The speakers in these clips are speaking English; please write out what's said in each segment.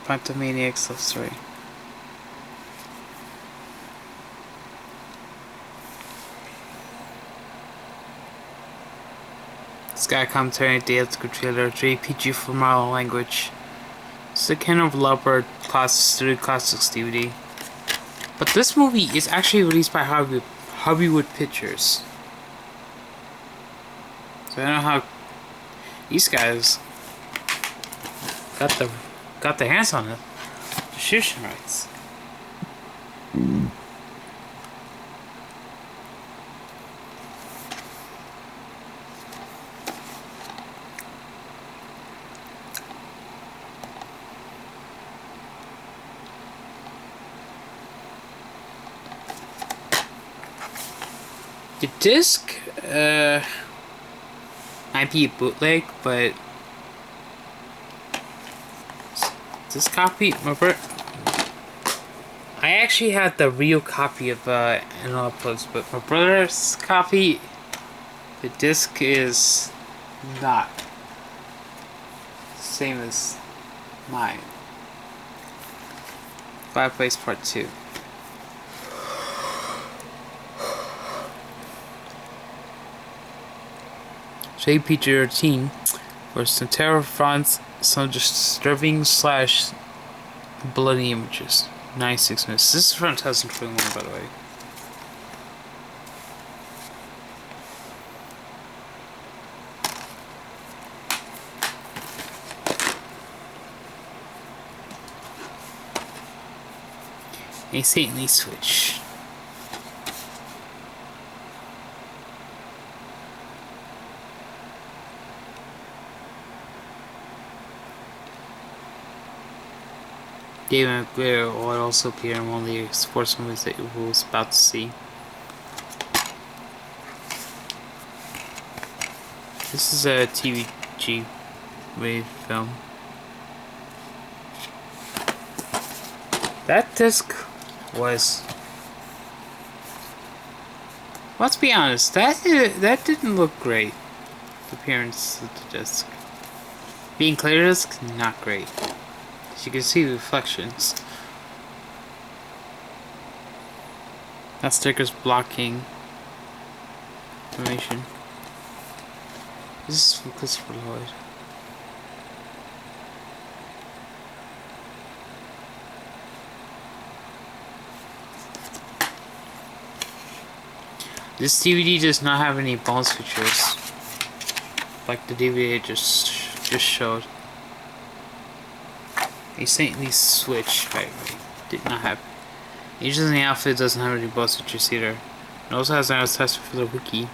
Phantomaniacs love story. Sky commentary, theatrical trailer, JPG for model language. It's the Ken of Leopard Classics DVD. But this movie is actually released by Hollywood Pictures. So I don't know how these guys got their hands on it. Distribution rights. The disc might be a bootleg, but this copy, remember? I actually had the real copy of Analog Plus, but my brother's copy, the disc is not the same as mine. Fireplace Part 2. JP13 where Santera finds some disturbing / bloody images. 96 minutes. This is from 2021, by the way. A saintly switch. David McGuire will also appear in one of the sports movies that you was about to see. This is a TVG wave film. That disc was, let's be honest, that didn't look great. The appearance of the disc. Being clear disc, not great. As you can see the reflections. That sticker's blocking information. This is from Christopher Lloyd. This DVD does not have any bonus features, like the DVD I just showed. A saintly switch, right, did not have. Agents in the outfit doesn't have any bonus features either. It also has an attachment for the wiki.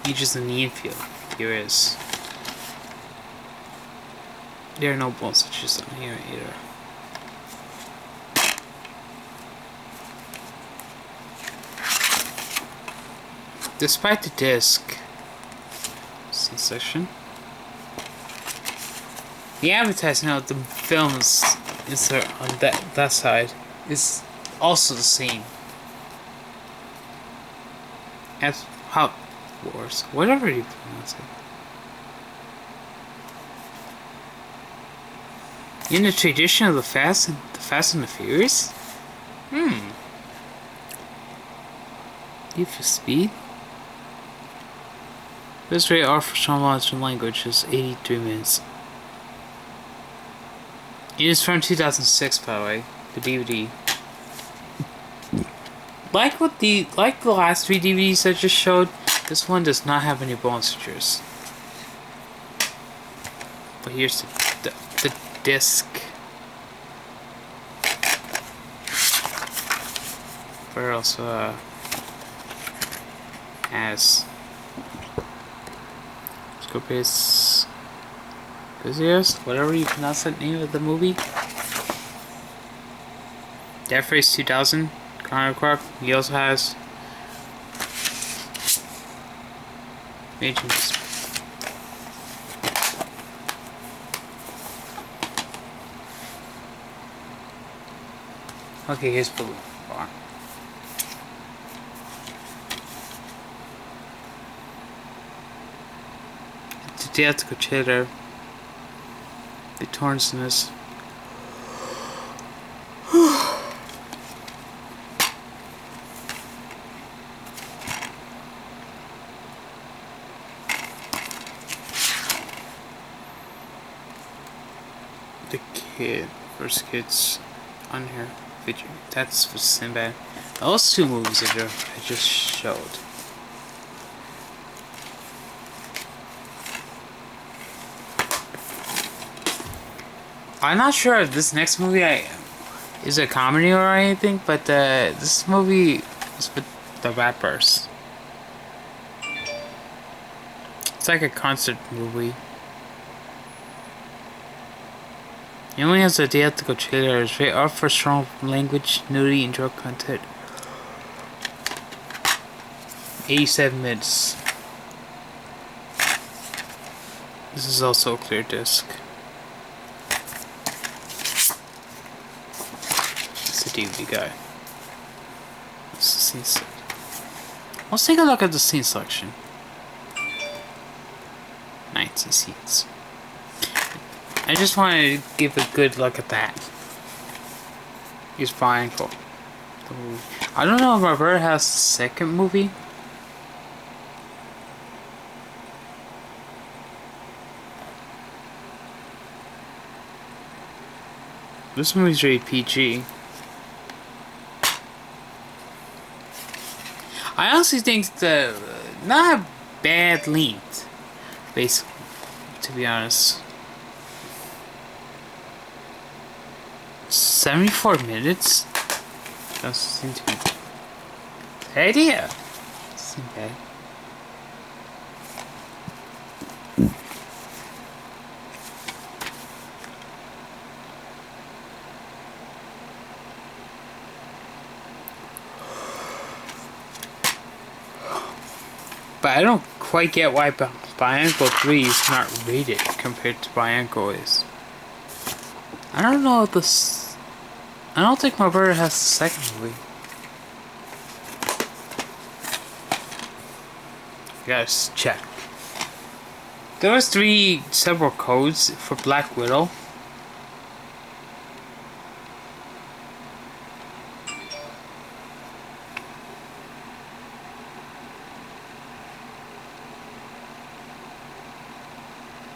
Agents in the infield. Here is. There are no bonus features on here either. Despite the disc section, the advertising of the films insert on that side is also the same as Hot Wars, whatever you pronounce it. In the tradition of the Fast and the Furious, Need for Speed. This rate R for Sean Monson language is 83 minutes. It is from 2006, by the way, the DVD. Like the last 3 DVDs I just showed, this one does not have any bonus features. But here's the disc. Where also has Scorpius Busius, whatever you pronounce the name of the movie. Death Race 2000, Connor Clark. He also has Agents. Okay, here's Blue Bar. theatrical trailer. The torrents in this. The first kids on here featuring. That's for Sinbad. Those two movies I just showed. I'm not sure if this next movie is a comedy or anything, but this movie is with the rappers. It's like a concert movie. It only has a theatrical trailer. It's rated R for strong language, nudity, and drug content. 87 minutes. This is also a clear disc. It's a DVD guy. It's the scene selection. Let's take a look at the scene selection. 19 scenes. I just want to give a good look at that. He's fine. Cool. I don't know if Roberta has a second movie. This movie's rated PG. I honestly think the not a bad length, basically, to be honest. 74 minutes? Doesn't seem to be the idea. Doesn't bad. But I don't quite get why Bianco 3 is not rated compared to Bianco is. I don't know if this. I don't think my brother has a second movie. Guys, check. There was 3 several codes for Black Widow.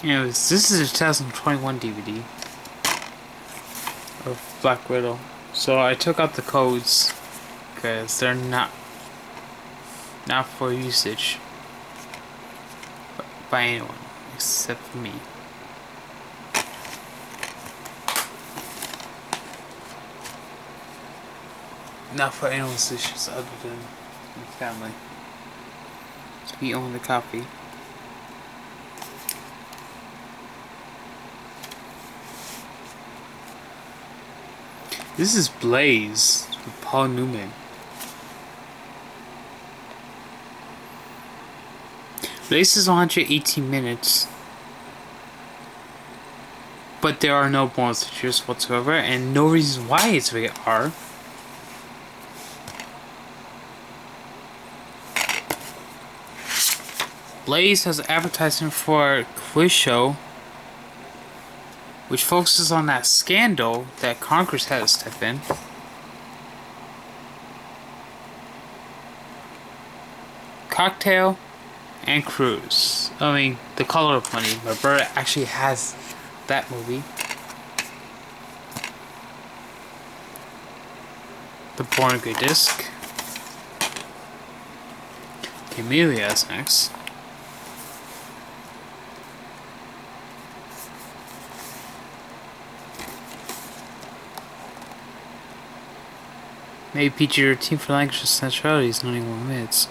Anyways, this is a 2021 DVD of Black Widow. So I took out the codes because they're not for usage by anyone except for me. Not for anyone's issues other than my family. So we own the copy. This is Blaze with Paul Newman. Blaze is 118 minutes. But there are no bonus features whatsoever and no reason why it's rated R. Blaze has advertising for a quiz show which focuses on that scandal that Congress had to step in. Cocktail and Cruise. I mean, The Color of Money. My brother actually has that movie. The Born Good disc. Camelia's next. Maybe PG-13 for language centrality is 91 minutes.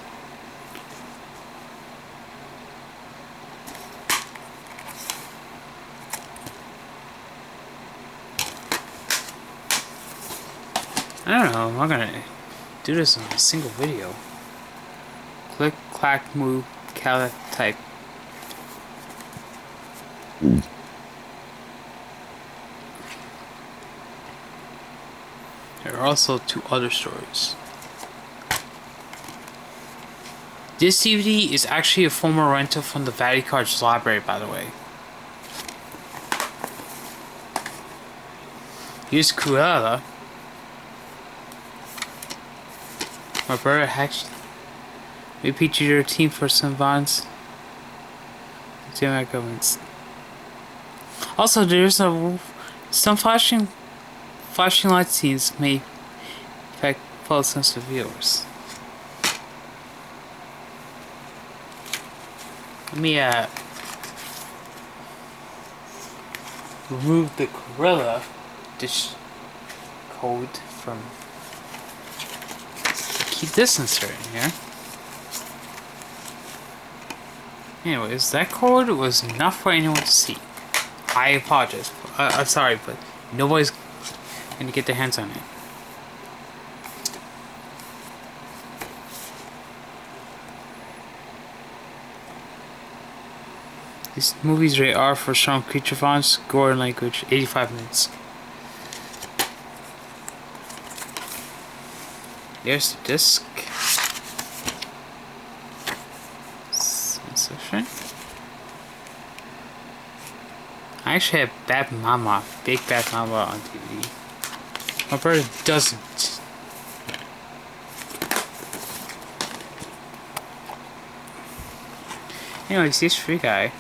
I don't know, I'm not gonna do this in a single video. Click, clack, move, cala, type. There are also 2 other stories. This DVD is actually a former rental from the Vaticar's library, by the way. Here's Cruella. Roberta Hatch. We featured your team for some bonds. Governments. Also, there's some flashing light scenes may affect false sense of viewers. Let me remove the Cruella dish code from. Keep this insert in here. Anyways, that code was not for anyone to see. I apologize. I'm sorry, but nobody's gonna get their hands on it. These movies rated R for strong creature fonts, gore and language, 85 minutes. There's the disc. Section. I actually have Bad Mama, Big Bad Mama on DVD. My brother doesn't. Anyways, this free guy.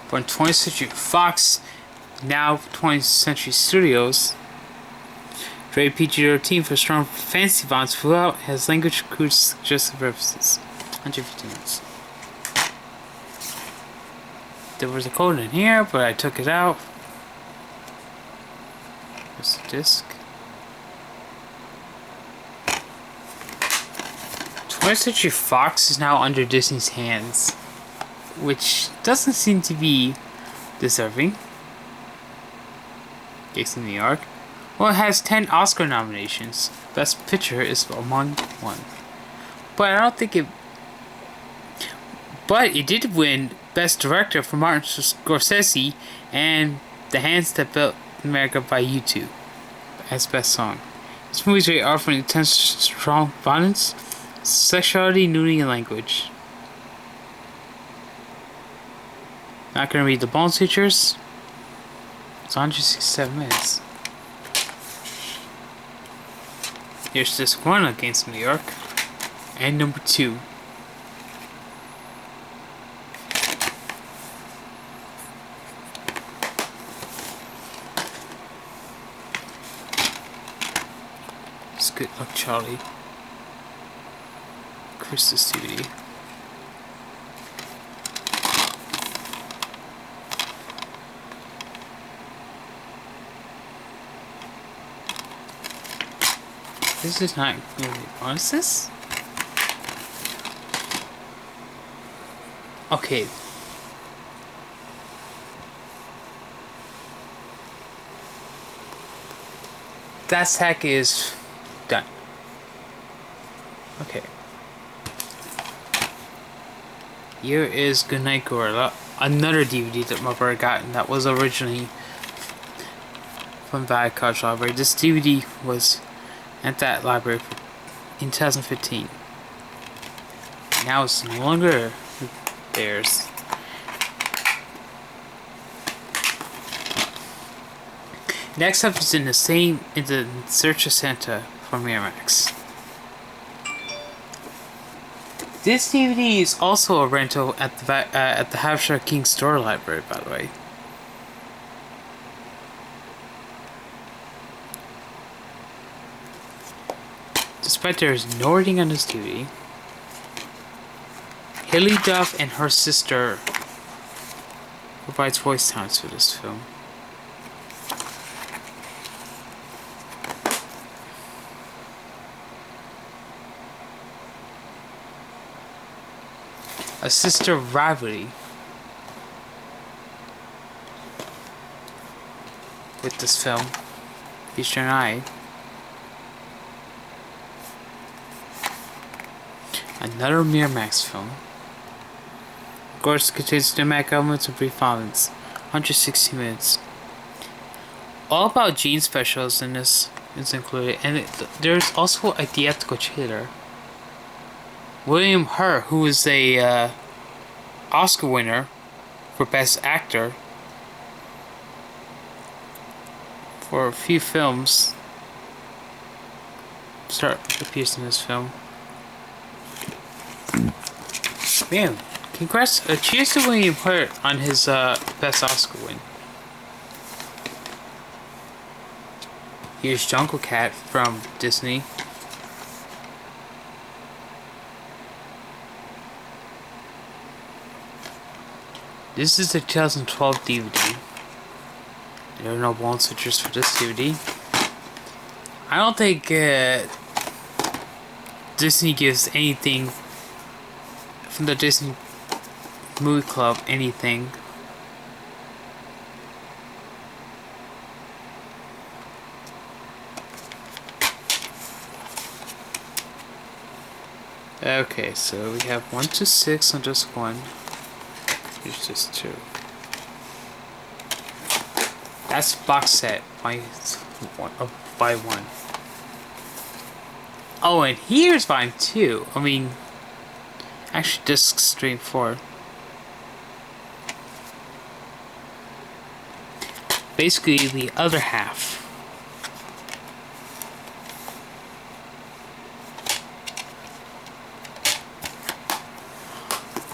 From 20th Century Fox, now 20th Century Studios. Rated PG-13 for strong fantasy fonts throughout, has language crude suggestive references. 150 minutes. There was a code in here, but I took it out. There's the disc. 20th Century Fox is now under Disney's hands, which doesn't seem to be deserving. Jason New York. Well, it has 10 Oscar nominations. Best Picture is among one. But I don't think it... But it did win Best Director for Martin Scorsese and The Hands That Built America by U2 as Best Song. This movie is rated R for intense, strong violence, sexuality, nudity, and language. Not gonna read the bonus features. It's 167 minutes. Here's disc 1 against New York. And number 2. It's Good Luck Charlie. Christmas DVD. This is not really bonuses. Okay. That stack is done. Okay. Here is Goodnight Gorilla, another DVD that my brother got, and that was originally from Vaticar's library. This DVD was at that library in 2015. Now it's no longer theirs. Next up is in the Search of Santa from Miramax. This DVD is also a rental at the Hampshire King Store Library, by the way. Despite there is no rating on this DVD, Hilary Duff and her sister provides voice talents for this film. A sister rivalry with this film, featuring another Miramax film. Of course, contains cinematic elements of brief violence, 160 minutes. All About Jean specials in this is included, and there's also a theatrical trailer. William Hurt, who was a Oscar winner for Best Actor for a few films, appears in this film. Man, congrats! Cheers to William Hurt on his Best Oscar win. Here's Jungle Cat from Disney. This is the 2012 DVD. There are no bonus features for this DVD. I don't think Disney gives anything from the Disney Movie Club anything. Okay, so we have 1 to 6 on just one. Here's just 2. That's box set by one. Oh, and here's volume 2. I mean, actually, disc stream 4. Basically, the other half.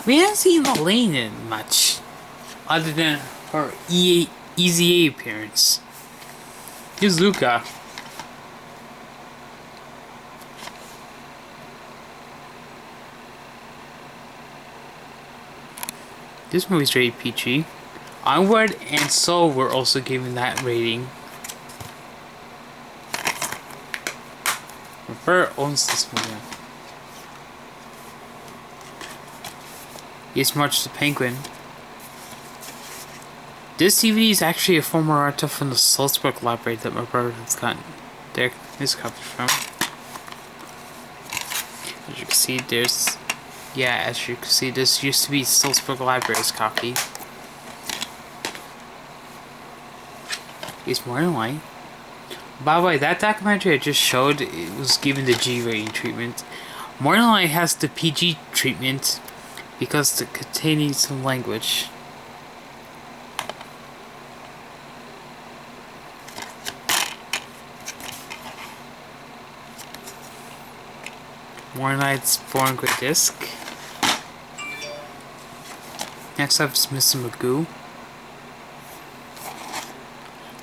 We haven't seen Elaine in much, other than her Easy A appearance. Here's Luca. This movie's rated PG. Onward and Soul were also given that rating. Refer owns this movie. Here's March the Penguin. This DVD is actually a former rental from the Salzburg library that my brother has gotten his copy from. As you can see, this used to be Salzburg Library's copy. It's Morning Light. By the way, that documentary I just showed, it was given the G rating treatment. Morning Light has the PG treatment because it's containing some language. Morning Light's Born Grey Disc. Next up is Mr. Magoo.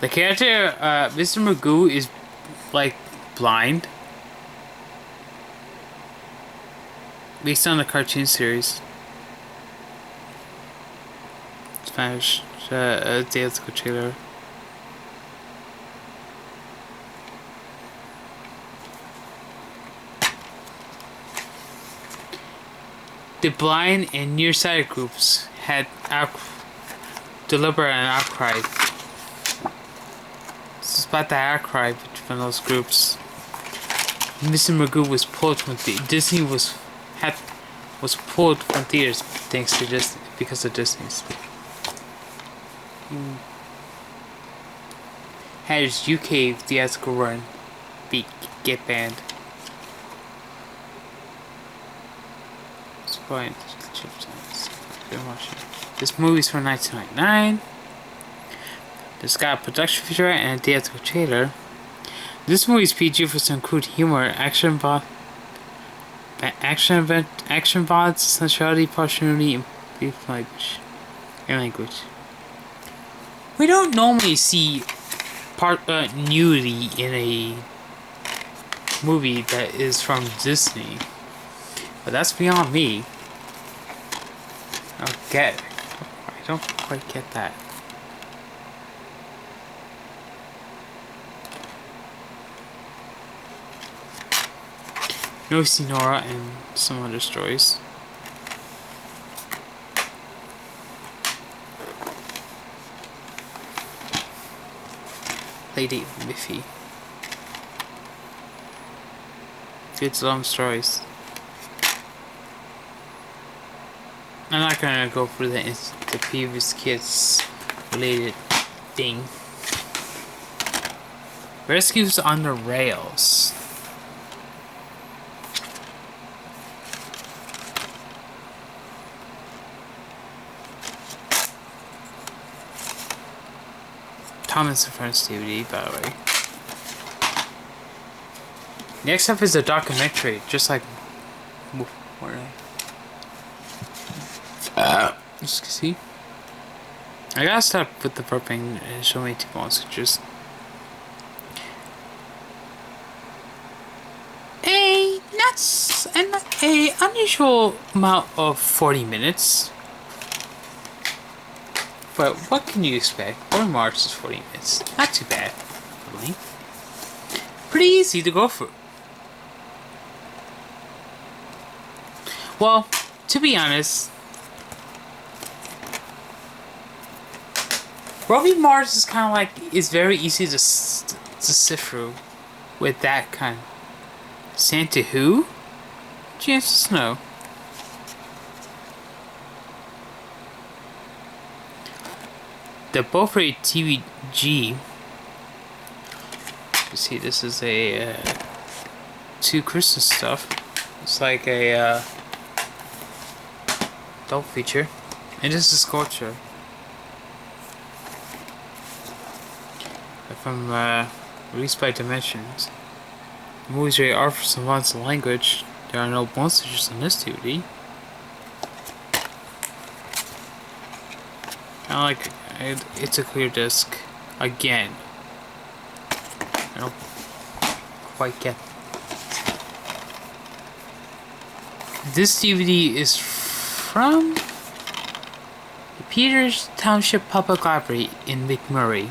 The character, Mr. Magoo, is like blind, based on the cartoon series. Spanish, Dale's trailer. The blind and nearsighted groups had deliberate an outcry. This is about the outcry from those groups. Mr. Magoo was pulled from Disney was pulled from theaters thanks to Disney because of Disney's. Had his UK theatrical run get banned. This movie's from 1999. It's got a production featurette and a theatrical trailer. This movie's PG for some crude humor, action VODs, sensuality, partiality, and brief language. We don't normally see nudity in a movie that is from Disney, but that's beyond me. I don't quite get that. No Sinora and some other stories. Lady Miffy. It's long stories. I'm not gonna go through the previous kids related thing. Rescues on the Rails. Thomas and Friends DVD, by the way. Next up is a documentary, just like... Just see. I gotta stop with the burping and show me 2 monsters. A unusual amount of 40 minutes. But what can you expect? Or Mars is 40 minutes. Not too bad, really. Pretty easy to go through. Well, to be honest, Roving Mars is kind of like, it's very easy to sift through with that kind. Santa who? Chances no. The Beaufort TVG. You see, this is a 2 Christmas stuff. It's like a adult feature, and this is sculpture from released by Dimensions. The movie's rated R for some violence and language. There are no monsters on this DVD. Kinda like it's a clear disc again. I don't quite get. This DVD is from the Peters Township Public Library in McMurray.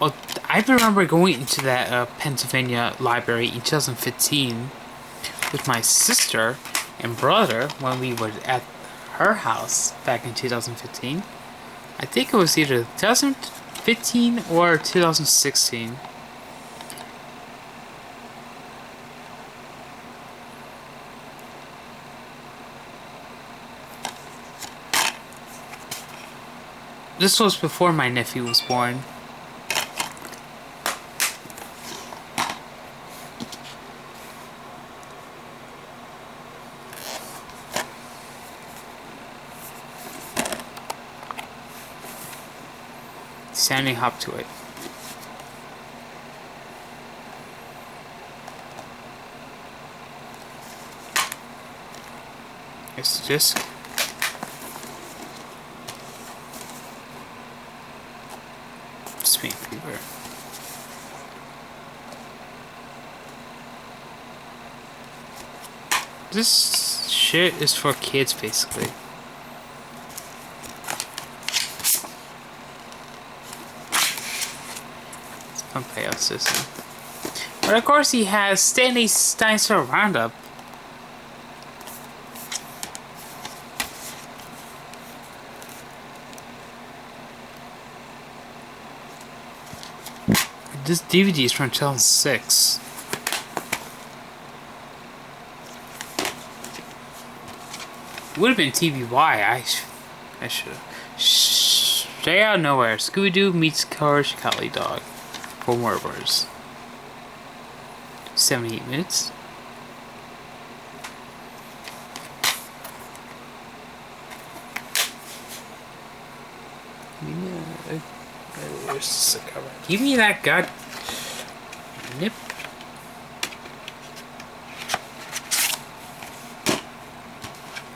Well, I remember going into that Pennsylvania library in 2015 with my sister and brother when we were at her house back in 2015. I think it was either 2015 or 2016. This was before my nephew was born. Standing up to it. It's just Spain Fever. This shit is for kids, basically. Payout system. But of course he has Stanley Dinosaur Roundup. This DVD is from 2006. Would have been TVY. I should have. Stay Out of Nowhere. Scooby-Doo meets Courage Cowardly Dog. 4 more bars. 78 minutes. Give me that god. Nip.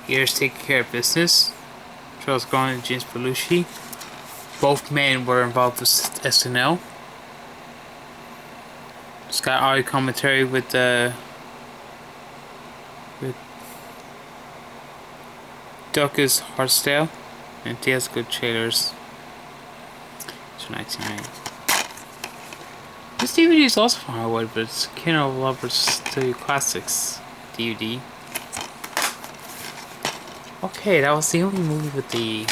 Here's Taking Care of Business. Charles Gron and James Belushi. Both men were involved with SNL. It's got audio commentary with Douglas Hartsdale and Tales Good Trailers. It's 1990. This DVD is also from Hollywood, but it's Kino Lovers Studio Classics DVD. Okay, that was the only movie with the.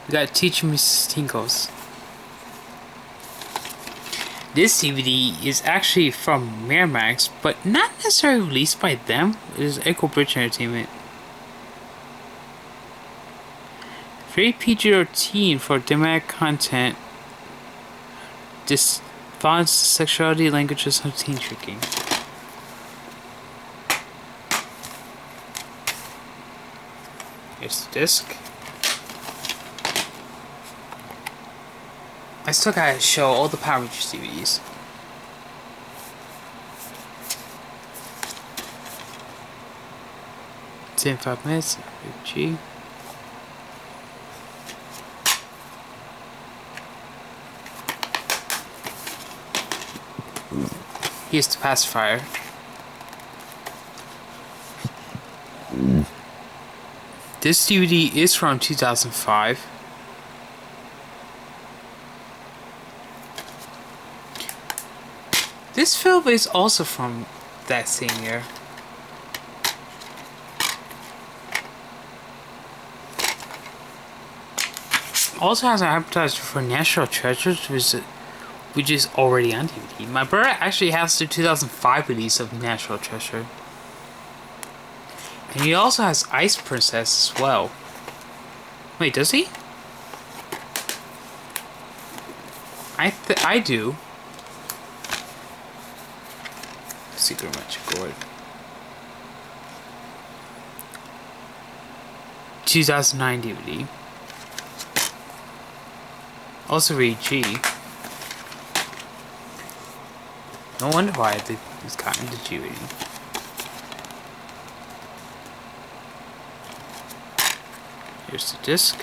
We got Teach Mrs. Tinkles. This DVD is actually from Miramax, but not necessarily released by them. It is Echo Bridge Entertainment. Very PG-13 for dramatic content. This violence, sexuality, languages, and teen tricking. Here's the disc. I still gotta show all the Power Rangers DVDs. It's in 5 minutes. G. Here's the pacifier. This DVD is from 2005. This film is also from that same year. Also has an advertisement for National Treasures, which is already on DVD. My brother actually has the 2005 release of National Treasure. And he also has Ice Princess as well. Wait, does he? I do. Secret Magic Gourd. 2009 DVD. Also read G. No wonder why it's gotten the G rating. Here's the disc.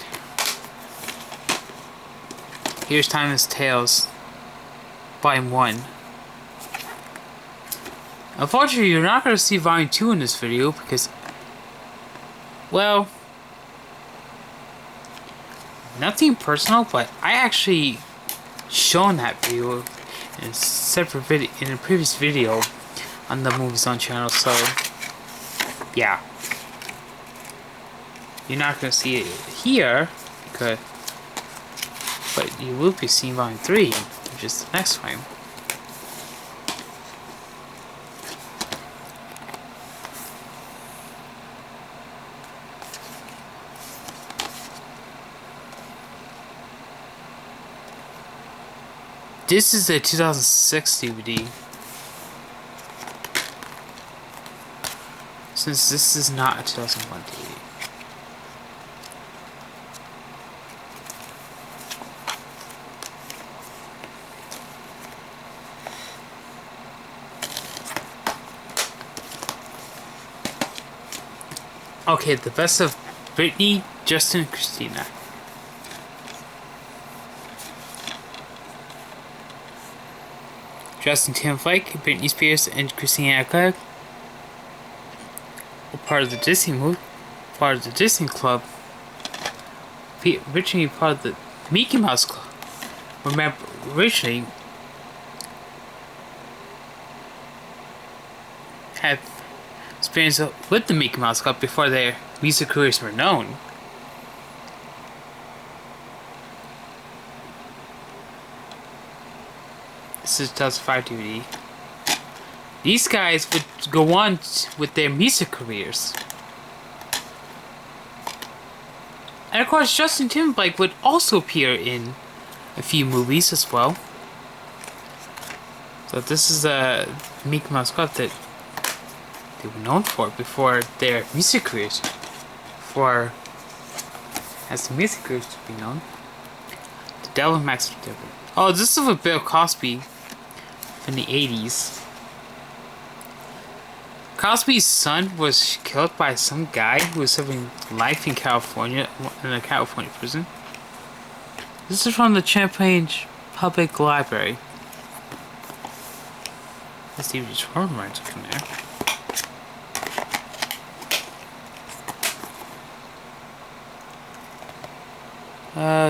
Here's Timeless Tales, Volume 1. Unfortunately, you're not going to see Volume 2 in this video because, well, nothing personal, but I actually shown that video in a separate video, in a previous video on the Movies On channel, so yeah. You're not going to see it here, because, but you will be seeing Volume 3, which is the next time. This is a 2006 DVD. Since this is not a 2001 DVD. Okay, the best of Britney, Justin, and Christina. Justin Timberlake, Britney Spears, and Christina Aguilera were part of the Disney movie, part of the Disney Club. Originally part of the Mickey Mouse Club. Remember, originally had experience with the Mickey Mouse Club before their music careers were known. This is 2005 DVD. These guys would go on with their music careers. And of course, Justin Timberlake would also appear in a few movies as well. So this is a Mickey Mouse Club that they were known for before their music careers. As the music careers to be known. The Devil Max the Devil. Oh, this is with Bill Cosby in the 80s. Cosby's son was killed by some guy who was serving life in California, in a California prison. This is from the Champaign Public Library. Let's see if it's from right from there.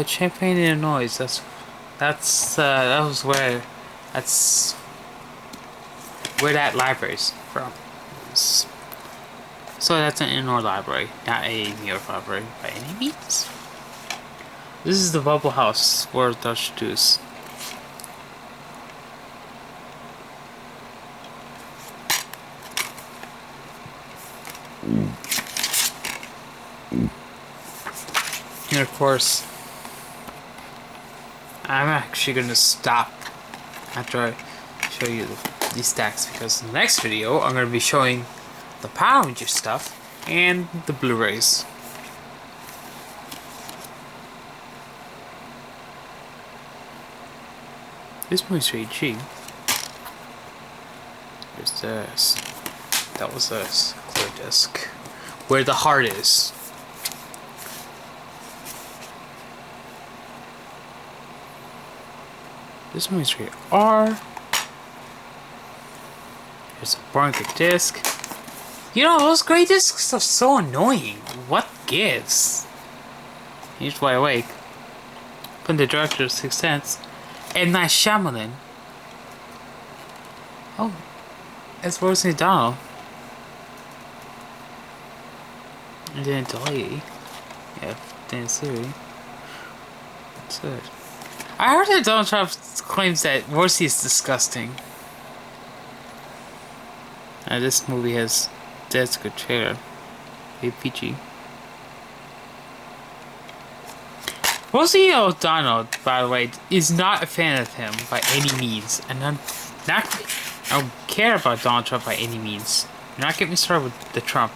Champaign, Illinois. That that library's from. So that's an Illinois library, not a New York library by any means. This is the Bubble House where Dutch Deuce. And of course, I'm actually going to stop after I show you these stacks, because in the next video I'm going to be showing the Power Rangers stuff and the Blu-rays. This movie's really cheap. There's this. That was this. Clear disc. Where the heart is. This movie's rated R. There's a blanket disc. You know, those gray discs are so annoying. What gives? Here's Wide Awake. From the director of Sixth Sense. And Night Shyamalan. Oh, it's Rosie O'Donnell. And then Dolly. Yeah, Dan Siri. That's it. I heard that Donald Trump claims that Rosie is disgusting. This movie has that's a good trailer. Hey, PG. Rosie O'Donnell, by the way, is not a fan of him by any means, and I don't care about Donald Trump by any means. Do not get me started with the Trump,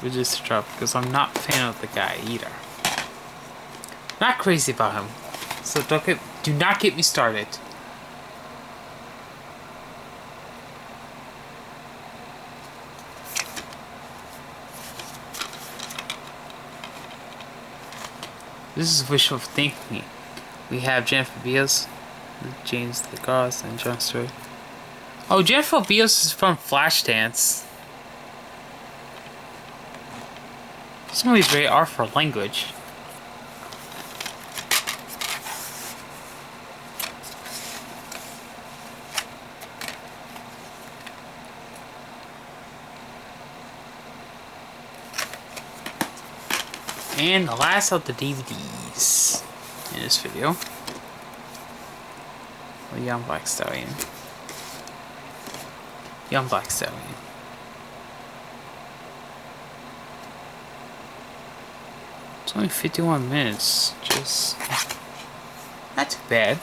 with Mr. Trump, because I'm not a fan of the guy either. Not crazy about him, so do not get me started. This is wishful thinking. We have Jennifer Beals, James LaGarce, and Jon Stewart. Oh, Jennifer Beals is from Flashdance. This movie's rated R for language. And the last of the DVDs in this video. Young Black Stallion. Young Black Stallion. It's only 51 minutes. Just not too bad.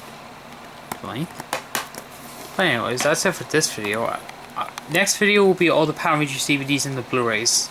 Length. But anyways, that's it for this video. Next video will be all the Power Rangers DVDs and the Blu-rays.